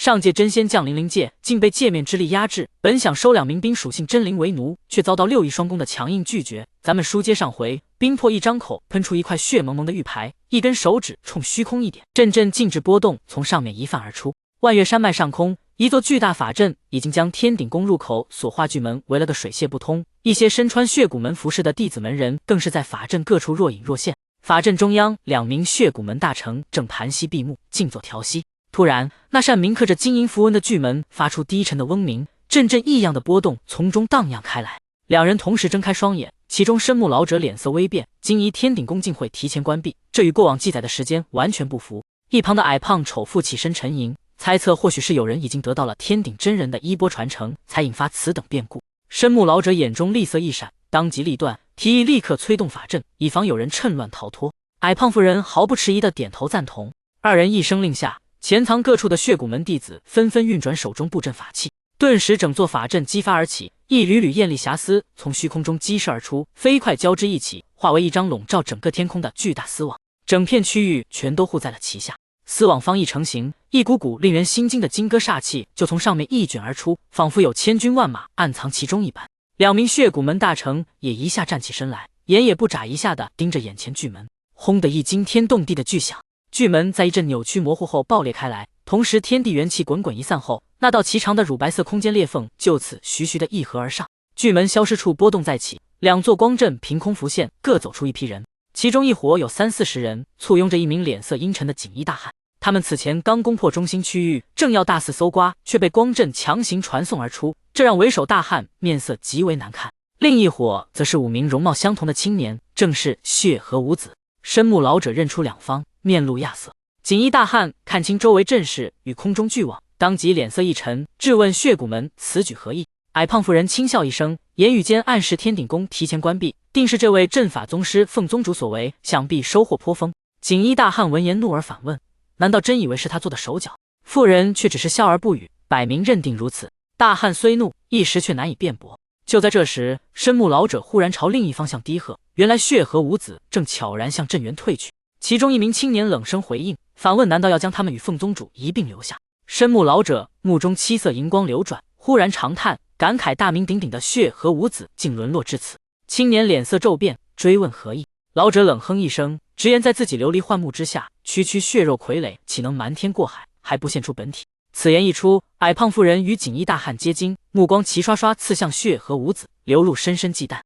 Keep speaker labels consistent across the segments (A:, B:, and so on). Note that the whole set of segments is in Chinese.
A: 上界真仙降临灵界，竟被界面之力压制。本想收2名冰属性真灵为奴，却遭到6翼双弓的强硬拒绝。咱们书接上回，冰魄一张口，喷出一块血蒙蒙的玉牌，一根手指冲虚空一点，阵阵静止波动从上面一泛而出。万岳山脉上空，一座巨大法阵已经将天顶宫入口所化巨门围了个水泄不通。一些身穿血骨门服饰的弟子门人，更是在法阵各处若隐若现。法阵中央，2名血骨门大成正盘膝闭目，静坐调息。突然，那扇铭刻着金银符文的巨门发出低沉的嗡鸣，阵阵异样的波动从中荡漾开来。两人同时睁开双眼，其中深目老者脸色微变，惊疑天顶宫竟会提前关闭，这与过往记载的时间完全不符。一旁的矮胖丑妇起身沉吟，猜测或许是有人已经得到了天顶真人的衣钵传承，才引发此等变故。深目老者眼中厉色一闪，当机立断，提议立刻催动法阵，以防有人趁乱逃脱。矮胖妇人毫不迟疑地点头赞同。二人一声令下，潜藏各处的血骨门弟子纷纷运转手中布阵法器，顿时整座法阵激发而起，一缕缕艳丽霞丝从虚空中激射而出，飞快交织一起，化为一张笼罩整个天空的巨大丝网，整片区域全都护在了其下。丝网方一成型，一股股令人心惊的金戈煞气就从上面一卷而出，仿佛有千军万马暗藏其中一般。2名血骨门大成也一下站起身来，眼也不眨一下的盯着眼前巨门。轰的一惊天动地的巨响，巨门在一阵扭曲模糊后爆裂开来，同时天地元气滚滚一散后，那道奇长的乳白色空间裂缝就此徐徐的一合而上。巨门消失处波动再起，2座光阵凭空浮现，各走出一批人，其中一伙有30-40人，簇拥着一名脸色阴沉的锦衣大汉。他们此前刚攻破中心区域，正要大肆搜刮，却被光阵强行传送而出，这让为首大汉面色极为难看。另一伙则是5名容貌相同的青年，正是血和五子。深目老者认出两方，面露亚色。锦衣大汉看清周围阵势与空中巨网，当即脸色一沉，质问血骨门此举何意。矮胖妇人轻笑一声，言语间暗示天顶宫提前关闭，定是这位阵法宗师凤宗主所为，想必收获颇丰。锦衣大汉闻言怒而反问，难道真以为是他做的手脚？妇人却只是笑而不语，摆明认定如此。大汉虽怒，一时却难以辩驳。就在这时，深目老者忽然朝另一方向低喝，原来血和五子正悄然向阵园退去。其中一名青年冷声回应，反问难道要将他们与凤宗主一并留下？深目老者目中七色银光流转，忽然长叹，感慨大名鼎鼎的血和五子竟沦落至此。青年脸色骤变，追问何意。老者冷哼一声，直言在自己流离幻木之下，区区血肉傀儡岂能瞒天过海，还不现出本体。此言一出，矮胖妇人与锦衣大汉皆惊，目光齐刷刷刺向血和五子，流入深深忌惮。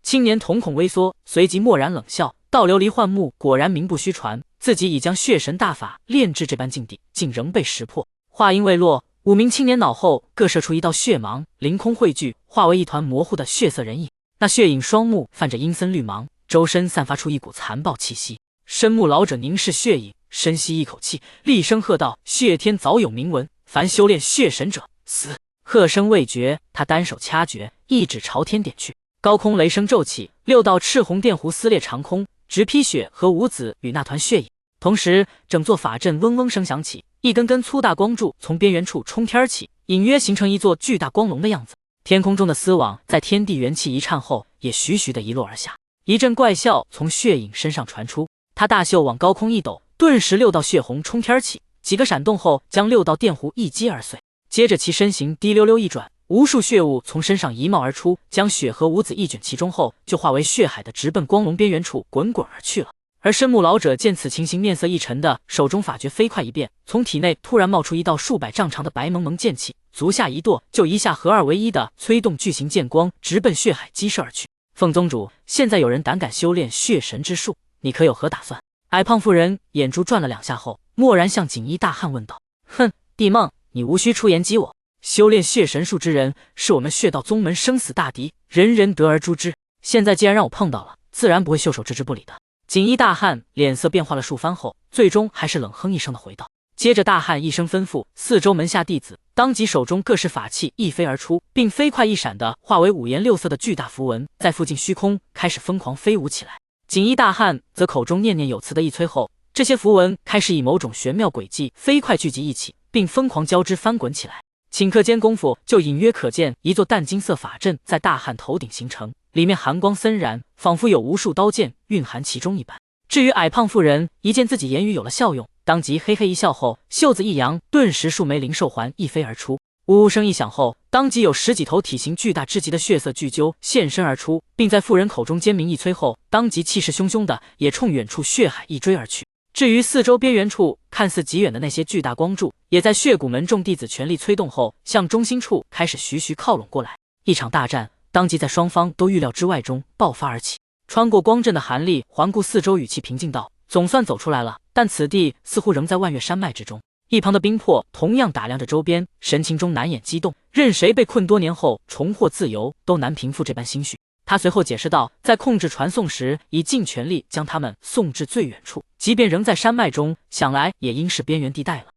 A: 青年瞳孔微缩，随即默然冷笑，道流离幻木果然名不虚传，自己已将血神大法炼至这般境地，竟仍被识破。话音未落，5名青年脑后各射出一道血芒，凌空汇聚，化为一团模糊的血色人影。那血影双目泛着阴森绿芒，周身散发出一股残暴气息。深目老者凝视血影，深吸一口气，厉声喝道：血天早有明文，凡修炼血神者死！喝声未绝，他单手掐诀，一指朝天点去。高空雷声骤起，6道赤红电弧撕裂长空，直劈血和五子与那团血影。同时，整座法阵嗡嗡声响起，一根根粗大光柱从边缘处冲天起，隐约形成一座巨大光笼的样子。天空中的丝网在天地元气一颤后，也徐徐地遗落而下。一阵怪笑从血影身上传出，他大袖往高空一抖，顿时6道血红冲天起，几个闪动后将6道电弧一击而碎。接着其身形滴溜溜一转，无数血雾从身上一冒而出，将血和五子一卷其中后，就化为血海的直奔光笼边缘处滚滚而去了。而深目老者见此情形，面色一沉的手中法诀飞快一变，从体内突然冒出一道数百丈长的白蒙蒙剑气，足下一跺，就一下合二为一的催动巨型剑光，直奔血海击射而去。凤宗主，现在有人胆敢修炼血神之术，你可有何打算？矮胖妇人眼珠转了2下后，默然向锦衣大汉问道：哼，帝梦，你无需出言激我。修炼血神术之人，是我们血道宗门生死大敌，人人得而诛之。现在既然让我碰到了，自然不会袖手置之不理的。锦衣大汉脸色变化了数番后，最终还是冷哼一声的回道。接着大汉一声吩咐，四周门下弟子当即手中各式法器一飞而出，并飞快一闪的化为5颜6色的巨大符文，在附近虚空开始疯狂飞舞起来。锦衣大汉则口中念念有词的一催后，这些符文开始以某种玄妙轨迹飞快聚集一起，并疯狂交织翻滚起来。顷刻间功夫，就隐约可见一座淡金色法阵在大汉头顶形成，里面寒光森然，仿佛有无数刀剑蕴含其中一般。至于矮胖妇人，一见自己言语有了效用，当即嘿嘿一笑后，袖子一扬，顿时数枚灵兽环一飞而出。呜呜声一响后，当即有10几头体型巨大至极的血色巨鹫现身而出，并在妇人口中尖鸣一催后，当即气势汹汹的也冲远处血海一追而去。至于四周边缘处看似极远的那些巨大光柱，也在血骨门众弟子全力催动后，向中心处开始徐徐靠拢过来。一场大战当即在双方都预料之外中爆发而起。穿过光阵的韩立环顾四周，语气平静道：“总算走出来了，但此地似乎仍在万岳山脉之中。”一旁的冰魄同样打量着周边，神情中难掩激动。任谁被困多年后重获自由，都难平复这般心绪。他随后解释道，在控制传送时，已尽全力将他们送至最远处，即便仍在山脉中，想来也应是边缘地带了。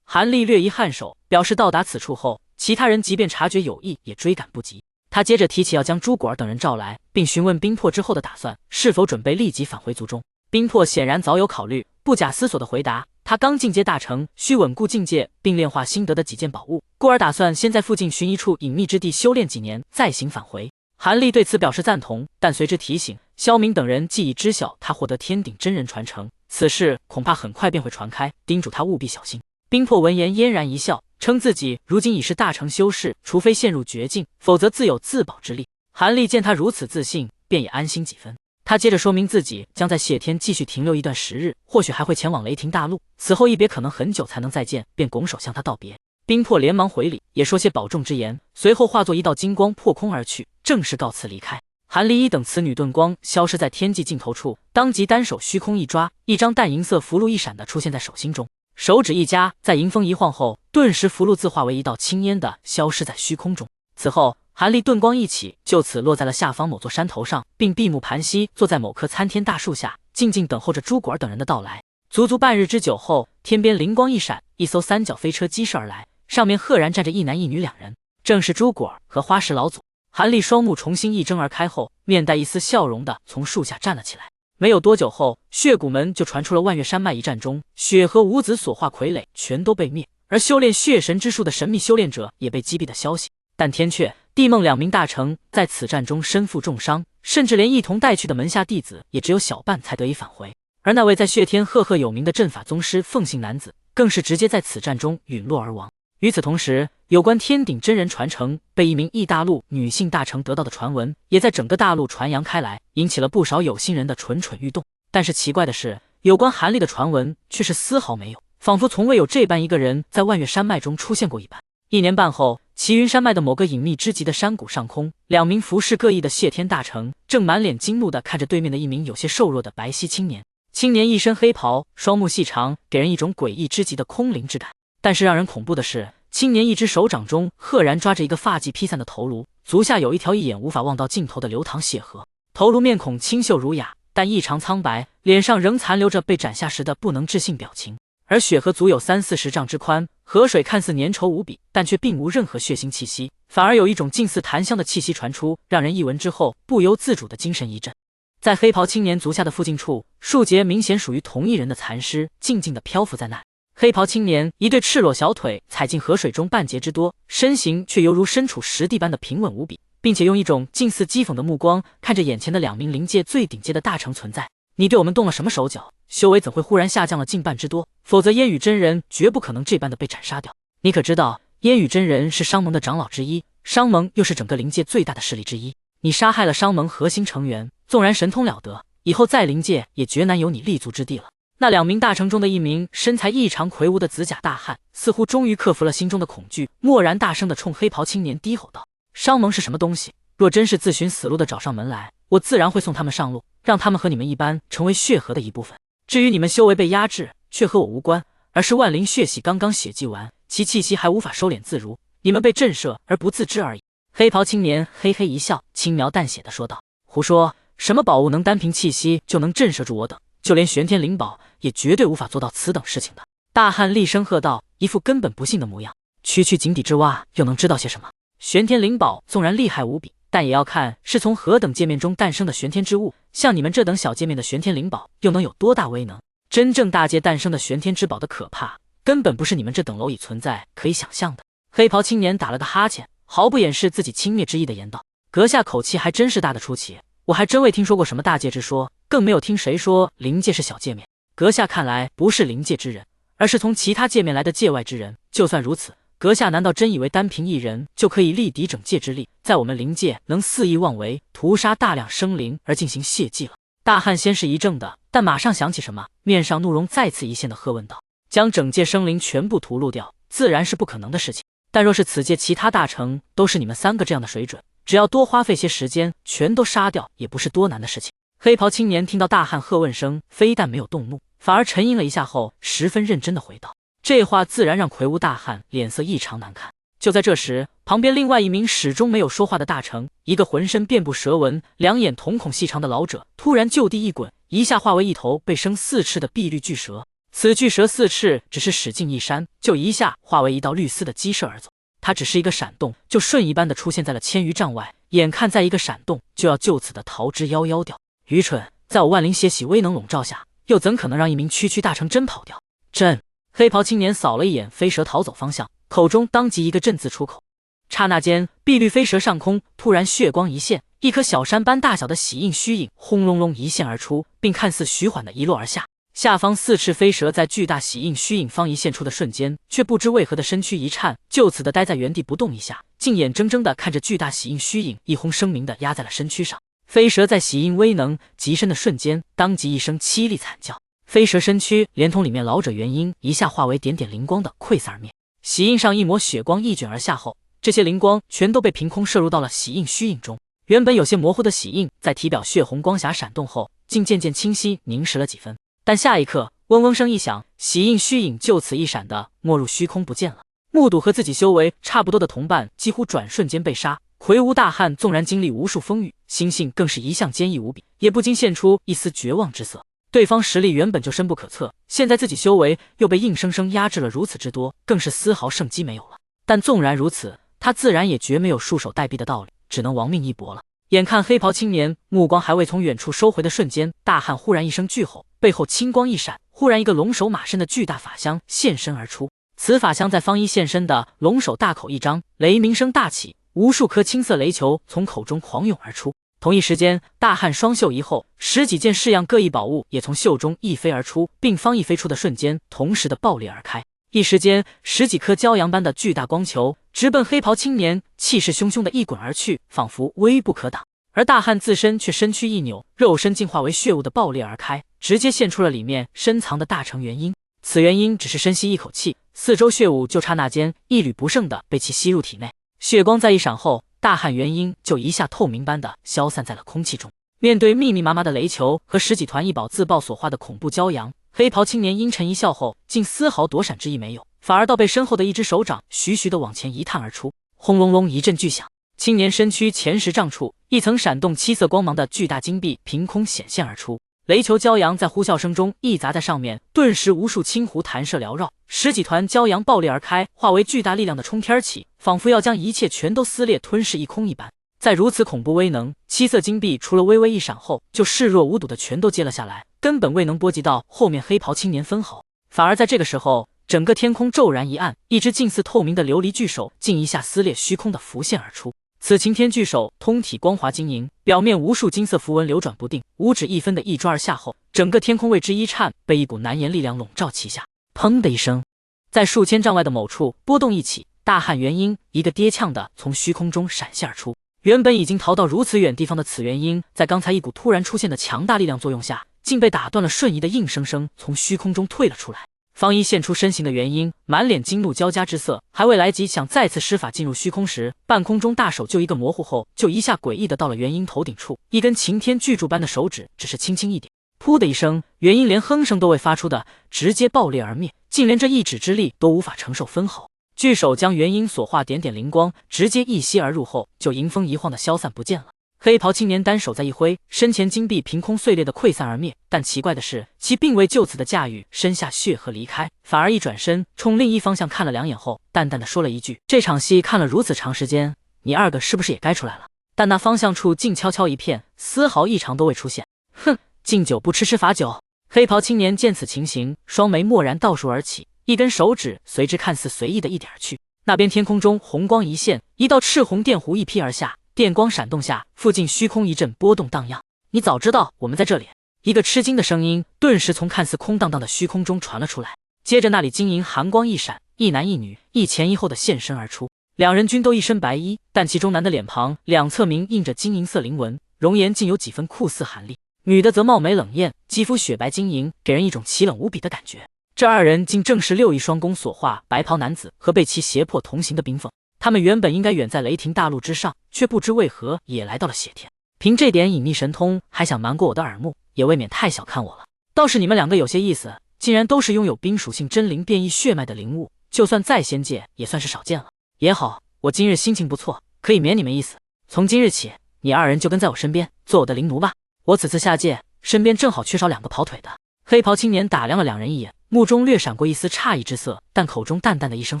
A: 韩立略一颔首，表示到达此处后，其他人即便察觉有异，也追赶不及。他接着提起要将朱果儿等人召来，并询问冰魄之后的打算，是否准备立即返回族中。冰魄显然早有考虑，不假思索地回答，他刚进阶大成，需稳固境界并炼化新得的几件宝物，故而打算先在附近寻一处隐秘之地修炼几年，再行返回。韩立对此表示赞同，但随之提醒萧明等人既已知晓他获得天顶真人传承，此事恐怕很快便会传开，叮嘱他务必小心。冰魄闻言嫣然一笑，称自己如今已是大成修士，除非陷入绝境，否则自有自保之力。韩立见他如此自信，便也安心几分。他接着说明自己将在谢天继续停留一段时日，或许还会前往雷霆大陆，此后一别可能很久才能再见，便拱手向他道别。冰魄连忙回礼，也说些保重之言，随后化作一道金光破空而去，正式告辞离开。韩立一等此女遁光消失在天际尽头处，当即单手虚空一抓，一张淡银色符箓一闪的出现在手心中，手指一夹，在迎风一晃后，顿时符箓自化为一道青烟的消失在虚空中。此后韩立遁光一起就此落在了下方某座山头上，并闭目盘膝，坐在某棵参天大树下，静静等候着朱果儿等人的到来。足足半日之久后，天边灵光一闪，一艘三角飞车疾驶而来，上面赫然站着一男一女两人，正是朱果儿和花石老祖。韩立双目重新一睁而开后，面带一丝笑容的从树下站了起来。没有多久后，血骨门就传出了万岳山脉一战中血和五子所化傀儡全都被灭，而修炼血神之术的神秘修炼者也被击毙的消息。但天阙、地梦两名大成在此战中身负重伤，甚至连一同带去的门下弟子也只有小半才得以返回。而那位在血天赫赫有名的阵法宗师凤姓男子，更是直接在此战中陨落而亡。与此同时，有关天顶真人传承被一名异大陆女性大成得到的传闻，也在整个大陆传扬开来，引起了不少有心人的蠢蠢欲动。但是奇怪的是，有关韩立的传闻却是丝毫没有，仿佛从未有这般一个人在万岳山脉中出现过一般。1年半后，齐云山脉的某个隐秘之极的山谷上空，两名服饰各异的谢天大成正满脸惊怒地看着对面的一名有些瘦弱的白皙青年。青年一身黑袍，双目细长，给人一种诡异之极的空灵之感。但是让人恐怖的是，青年一只手掌中赫然抓着一个发髻披散的头颅，足下有一条一眼无法望到尽头的流淌血河。头颅面孔清秀儒雅，但异常苍白，脸上仍残留着被斩下时的不能置信表情。而血河足有30-40丈之宽，河水看似粘稠无比，但却并无任何血腥气息，反而有一种近似檀香的气息传出，让人一闻之后不由自主的精神一振。在黑袍青年足下的附近处，数节明显属于同一人的残尸静静地漂浮在那里。黑袍青年一对赤裸小腿踩进河水中半截之多，身形却犹如身处实地般的平稳无比，并且用一种近似讥讽的目光看着眼前的两名灵界最顶阶的大成存在。你对我们动了什么手脚？修为怎会忽然下降了近半之多？否则烟雨真人绝不可能这般的被斩杀掉。你可知道，烟雨真人是商盟的长老之一，商盟又是整个灵界最大的势力之一。你杀害了商盟核心成员，纵然神通了得，以后在灵界也绝难有你立足之地了。那两名大成中的一名身材异常魁梧的紫甲大汉，似乎终于克服了心中的恐惧，蓦然大声地冲黑袍青年低吼道：商盟是什么东西？若真是自寻死路的找上门来，我自然会送他们上路，让他们和你们一般成为血河的一部分。至于你们修为被压制，却和我无关，而是万灵血洗刚刚血祭完，其气息还无法收敛自如，你们被震慑而不自知而已。黑袍青年嘿嘿一笑，轻描淡写的说道：胡说，什么宝物能单凭气息就能震慑住我等？就连玄天灵宝也绝对无法做到此等事情的。大汉厉声喝道，一副根本不信的模样。区区井底之蛙又能知道些什么？玄天灵宝纵然厉害无比，但也要看是从何等界面中诞生的玄天之物，像你们这等小界面的玄天灵宝又能有多大威能？真正大界诞生的玄天之宝的可怕，根本不是你们这等蝼蚁存在可以想象的。黑袍青年打了个哈欠，毫不掩饰自己轻蔑之意的言道：阁下口气还真是大的出奇，我还真未听说过什么大界之说，更没有听谁说灵界是小界面。阁下看来不是灵界之人，而是从其他界面来的界外之人。就算如此，阁下难道真以为单凭一人就可以力敌整界之力，在我们灵界能肆意妄为，屠杀大量生灵而进行血祭了？大汉先是一怔的，但马上想起什么，面上怒容再次一现的喝问道：“将整界生灵全部屠戮掉，自然是不可能的事情。但若是此界其他大城都是你们3个这样的水准，只要多花费些时间，全都杀掉也不是多难的事情。”黑袍青年听到大汉喝问声，非但没有动怒，反而沉吟了一下后，十分认真的回道：“这话自然让魁梧大汉脸色异常难看。”就在这时，旁边另外一名始终没有说话的大臣，一个浑身遍布蛇纹、两眼瞳孔细长的老者，突然就地一滚，一下化为一头被生4翅的碧绿巨蛇。此巨蛇4翅只是使劲一扇，就一下化为一道绿丝的激射而走。它只是一个闪动，就瞬移般的出现在了1000余丈外，眼看在一个闪动就要就此的逃之夭夭掉。愚蠢！在我万灵血洗威能笼罩下，又怎可能让一名区大臣真跑掉？朕！黑袍青年扫了一眼飞蛇逃走方向，口中当即一个朕字出口。刹那间，碧绿飞蛇上空突然血光一现，一颗小山般大小的喜印虚影轰隆隆一现而出，并看似徐缓的遗落而下。下方4翅飞蛇在巨大喜印虚影方一现出的瞬间，却不知为何的身躯一颤，就此的待在原地不动一下，竟眼睁睁的看着巨大喜印虚影一轰声鸣的压在了身躯上。飞蛇在喜印威能极深的瞬间，当即一声凄厉惨叫，飞蛇身躯连同里面老者元婴一下化为点点灵光的溃散而灭。喜印上一抹血光一卷而下后，这些灵光全都被凭空射入到了喜印虚影中。原本有些模糊的喜印，在体表血红光霞闪动后，竟渐渐清晰凝实了几分。但下一刻，嗡嗡声一响，喜印虚影就此一闪的没入虚空不见了。目睹和自己修为差不多的同伴几乎转瞬间被杀，魁梧大汉纵然经历无数风雨，心性更是一向坚毅无比，也不禁现出一丝绝望之色。对方实力原本就深不可测，现在自己修为又被硬生生压制了如此之多，更是丝毫胜机没有了。但纵然如此，他自然也绝没有束手待毙的道理，只能亡命一搏了。眼看黑袍青年目光还未从远处收回的瞬间，大汉忽然一声巨吼，背后青光一闪，忽然一个龙首马身的巨大法相现身而出。此法相在方一现身的龙首大口一张，雷鸣声大起，无数颗青色雷球从口中狂涌而出。同一时间，大汉双袖一后，10几件式样各异宝物也从袖中一飞而出，并方一飞出的瞬间，同时的爆裂而开。一时间，10几颗骄阳般的巨大光球直奔黑袍青年，气势汹汹的一滚而去，仿佛威不可挡。而大汉自身却身躯一扭，肉身竟化为血雾的爆裂而开，直接现出了里面深藏的大成元婴。此元婴只是深吸一口气，四周血雾就刹那间一缕不剩的被其吸入体内。血光再一闪后，大汉元婴就一下透明般的消散在了空气中。面对密密麻麻的雷球和10几团异宝自爆所化的恐怖骄阳，黑袍青年阴沉一笑后，竟丝毫躲闪之意没有，反而倒被身后的一只手掌徐徐的往前一探而出。轰隆隆一阵巨响，青年身躯前10丈处，一层闪动7色光芒的巨大金币凭空显现而出。雷球骄阳在呼啸声中一砸在上面，顿时无数青湖弹射缭绕，10几团骄阳爆裂而开，化为巨大力量的冲天起，仿佛要将一切全都撕裂吞噬一空一般。在如此恐怖威能，7色金币除了微微一闪后，就视若无睹的全都接了下来，根本未能波及到后面黑袍青年分毫。反而在这个时候，整个天空骤然一暗，一只近似透明的琉璃巨手竟一下撕裂虚空的浮现而出。此擎天巨手通体光滑晶莹，表面无数金色符文流转不定，五指一分的一抓而下后，整个天空为之一颤，被一股难言力量笼罩其下。砰的一声，在数千丈外的某处波动一起，大汉元婴一个跌呛的从虚空中闪现而出。原本已经逃到如此远地方的此元婴，在刚才一股突然出现的强大力量作用下，竟被打断了瞬移的硬生生从虚空中退了出来。方一现出身形的元婴，满脸惊怒交加之色，还未来及想再次施法进入虚空时，半空中大手就一个模糊后，就一下诡异的到了元婴头顶处，一根擎天巨柱般的手指只是轻轻一点，噗的一声，元婴连哼声都未发出的直接爆裂而灭，竟连这一指之力都无法承受分毫。巨手将元婴所化点点灵光直接一吸而入后，就迎风一晃的消散不见了。黑袍青年单手再一挥，身前金币凭空碎裂的溃散而灭，但奇怪的是，其并未就此的驾驭身下血河离开，反而一转身冲另一方向看了2眼后，淡淡的说了一句：“这场戏看了如此长时间，你2个是不是也该出来了？”但那方向处静悄悄一片，丝毫异常都未出现。哼，敬酒不吃吃罚酒。黑袍青年见此情形，双眉蓦然倒竖而起，一根手指随之看似随意的一点而去。那边天空中红光一现，一道赤红电弧一劈而下，电光闪动下，附近虚空一阵波动荡漾。你早知道我们在这里，一个吃惊的声音顿时从看似空荡荡的虚空中传了出来，接着那里晶莹寒光一闪，一男一女一前一后的现身而出。两人均都一身白衣，但其中男的脸庞两侧明印着金银色菱纹，容颜竟有几分酷似寒厉；女的则貌美冷艳，肌肤雪白晶莹，给人一种奇冷无比的感觉。这二人竟正是六翼双弓所化白袍男子和被其胁迫同行的冰凤。他们原本应该远在雷霆大陆之上，却不知为何也来到了血田。凭这点隐秘神通，还想瞒过我的耳目，也未免太小看我了。倒是你们两个有些意思，竟然都是拥有冰属性真灵变异血脉的灵物，就算在仙界也算是少见了。也好，我今日心情不错，可以免你们一死。从今日起，你二人就跟在我身边，做我的灵奴吧。我此次下界，身边正好缺少2个跑腿的。黑袍青年打量了两人一眼，目中略闪过一丝诧异之色，但口中淡淡的一声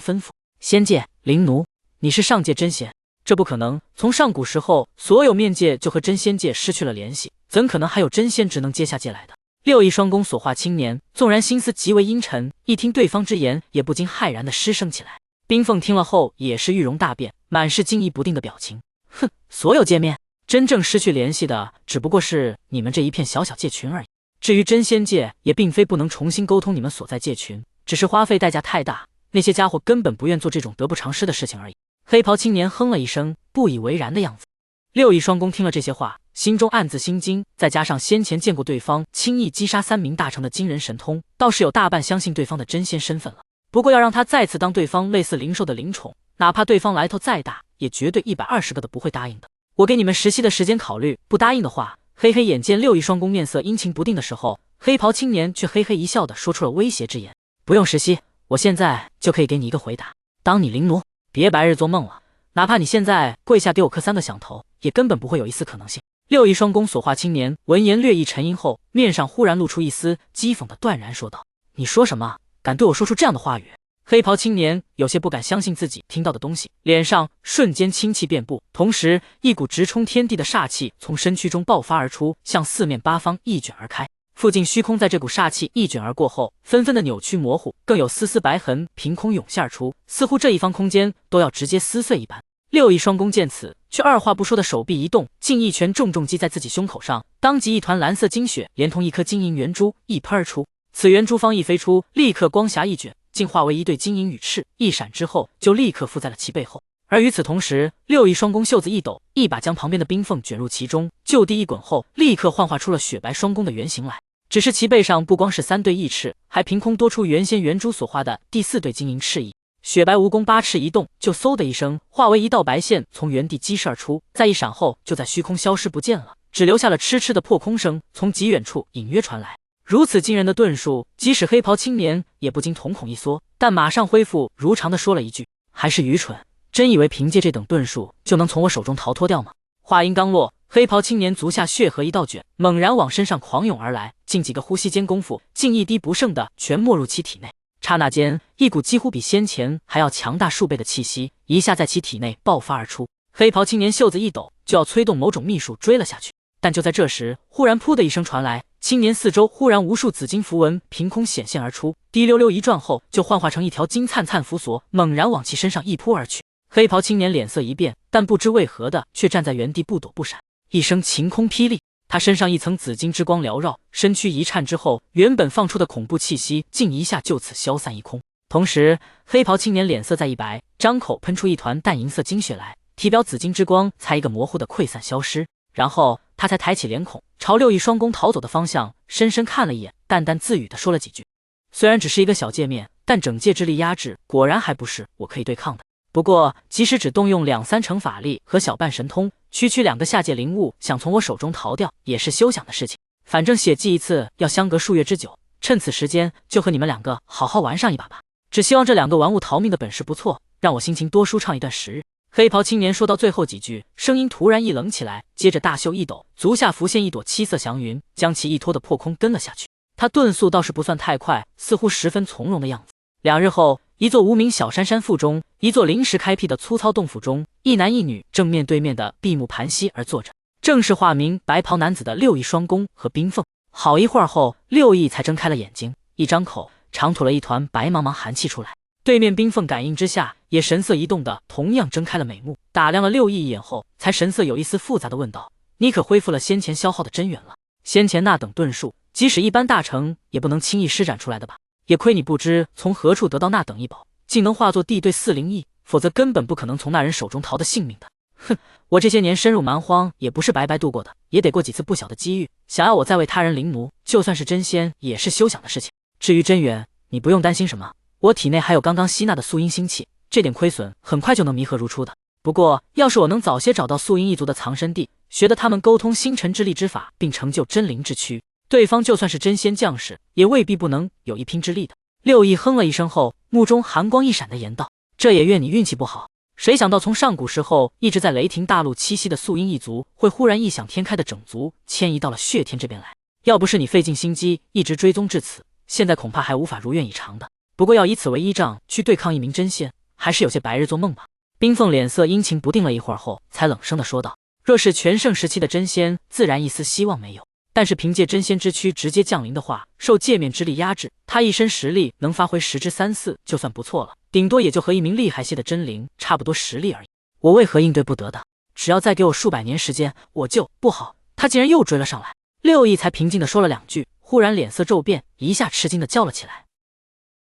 A: 吩咐：仙界灵奴，你是上界真仙？这不可能，从上古时候，所有面界就和真仙界失去了联系，怎可能还有真仙职能接下界来的？六翼双弓所化青年，纵然心思极为阴沉，一听对方之言，也不禁骇然的失声起来。冰凤听了后，也是玉容大变，满是惊疑不定的表情。哼，所有界面，真正失去联系的，只不过是你们这一片小小界群而已。至于真仙界，也并非不能重新沟通你们所在界群，只是花费代价太大，那些家伙根本不愿做这种得不偿失的事情而已。黑袍青年哼了一声，不以为然的样子。六翼双弓听了这些话，心中暗自心惊，再加上先前见过对方轻易击杀3名大成的惊人神通，倒是有大半相信对方的真仙身份了。不过要让他再次当对方类似灵兽的灵宠，哪怕对方来头再大，也绝对120个的不会答应的。我给你们10息的时间考虑，不答应的话，嘿嘿。眼见六翼双弓面色阴晴不定的时候，黑袍青年却嘿嘿一笑的说出了威胁之言：不用10息，我现在就可以给你一个回答，当你灵奴。别白日做梦了，哪怕你现在跪下给我磕3个响头，也根本不会有一丝可能性。六翼双弓所化青年闻言略一沉吟后，面上忽然露出一丝讥讽的断然说道：你说什么？敢对我说出这样的话语？黑袍青年有些不敢相信自己听到的东西，脸上瞬间清气遍布，同时一股直冲天地的煞气从身躯中爆发而出，向四面八方一卷而开。附近虚空在这股煞气一卷而过后，纷纷的扭曲模糊，更有丝丝白痕凭空涌现而出，似乎这一方空间都要直接撕碎一般。六翼双弓见此，却二话不说的手臂一动，竟一拳重重击在自己胸口上，当即一团蓝色精血连同一颗金银圆珠一喷而出。此圆珠方一飞出，立刻光霞一卷，竟化为一对金银羽翅，一闪之后就立刻附在了其背后。而与此同时，六翼双弓袖子一抖，一把将旁边的冰凤卷入其中，就地一滚后，立刻幻化出了雪白双弓的原型来。只是其背上不光是3对翼翅，还凭空多出原先圆珠所画的第4对金银翅翼。雪白蜈蚣8翅一动，就嗖的一声化为一道白线，从原地激射而出，在一闪后就在虚空消失不见了，只留下了嗤嗤的破空声从极远处隐约传来。如此惊人的遁术，即使黑袍青年也不禁瞳孔一缩，但马上恢复如常的说了一句：还是愚蠢，真以为凭借这等遁术就能从我手中逃脱掉吗？话音刚落，黑袍青年足下血河一道卷，猛然往身上狂涌而来，近几个呼吸间功夫，竟一滴不剩的全没入其体内。刹那间，一股几乎比先前还要强大数倍的气息一下在其体内爆发而出。黑袍青年袖子一抖，就要催动某种秘术追了下去。但就在这时，忽然噗的一声传来，青年四周忽然无数紫金符文凭空显现而出，滴溜溜一转后，就幻化成一条金灿灿符索，猛然往其身上一扑而去。黑袍青年脸色一变，但不知为何的却站在原地不躲不闪。一声晴空霹雳，他身上一层紫金之光缭绕，身躯一颤之后，原本放出的恐怖气息竟一下就此消散一空。同时，黑袍青年脸色再一白，张口喷出一团淡银色精血来，体表紫金之光才一个模糊的溃散消失。然后他才抬起脸孔，朝六翼双弓逃走的方向深深看了一眼，淡淡自语地说了几句。虽然只是一个小界面，但整界之力压制，果然还不是我可以对抗的。不过即使只动用2-3成法力和小半神通，区2个下界灵物想从我手中逃掉，也是休想的事情。反正血祭一次要相隔数月之久，趁此时间就和你们2个好好玩上一把吧。只希望这2个玩物逃命的本事不错，让我心情多舒畅一段时日。黑袍青年说到最后几句，声音突然一冷起来，接着大袖一抖，足下浮现一朵七色祥云，将其一拖的破空跟了下去。他遁速倒是不算太快，似乎十分从容的样子。2日后，一座无名小山山腹中，一座临时开辟的粗糙洞府中，一男一女正面对面的闭目盘膝而坐着，正是化名白袍男子的六翼双弓和冰凤。好一会儿后，六翼才睁开了眼睛，一张口长吐了一团白茫茫寒气出来。对面冰凤感应之下，也神色一动的同样睁开了美目，打量了六翼一眼后，才神色有一丝复杂的问道：你可恢复了先前消耗的真元了？先前那等遁术，即使一般大成也不能轻易施展出来的吧？也亏你不知从何处得到那等异宝，竟能化作地对4灵翼，否则根本不可能从那人手中逃得性命的。哼，我这些年深入蛮荒也不是白白度过的，也得过几次不小的机遇。想要我再为他人凌奴，就算是真仙也是休想的事情。至于真元，你不用担心什么，我体内还有刚刚吸纳的素阴星气，这点亏损很快就能弥合如初的。不过，要是我能早些找到素阴一族的藏身地，学得他们沟通星辰之力之法，并成就真灵之躯，对方就算是真仙将士，也未必不能有一拼之力的。六翼哼了一声后，目中寒光一闪的言道：“这也怨你运气不好。谁想到从上古时候一直在雷霆大陆栖息的素阴一族，会忽然异想天开的整族迁移到了血天这边来。要不是你费尽心机一直追踪至此，现在恐怕还无法如愿以偿的。不过要以此为依仗去对抗一名真仙，还是有些白日做梦吧。”冰凤脸色阴晴不定了一会儿后，才冷声的说道：“若是全盛时期的真仙，自然一丝希望没有。但是凭借真仙之躯直接降临的话，受界面之力压制，他一身实力能发挥10之3、4就算不错了，顶多也就和一名厉害些的真灵差不多实力而已。我为何应对不得的？只要再给我数百年时间，我就……不好！”他竟然又追了上来。六翼才平静的说了2句，忽然脸色骤变，一下吃惊的叫了起来。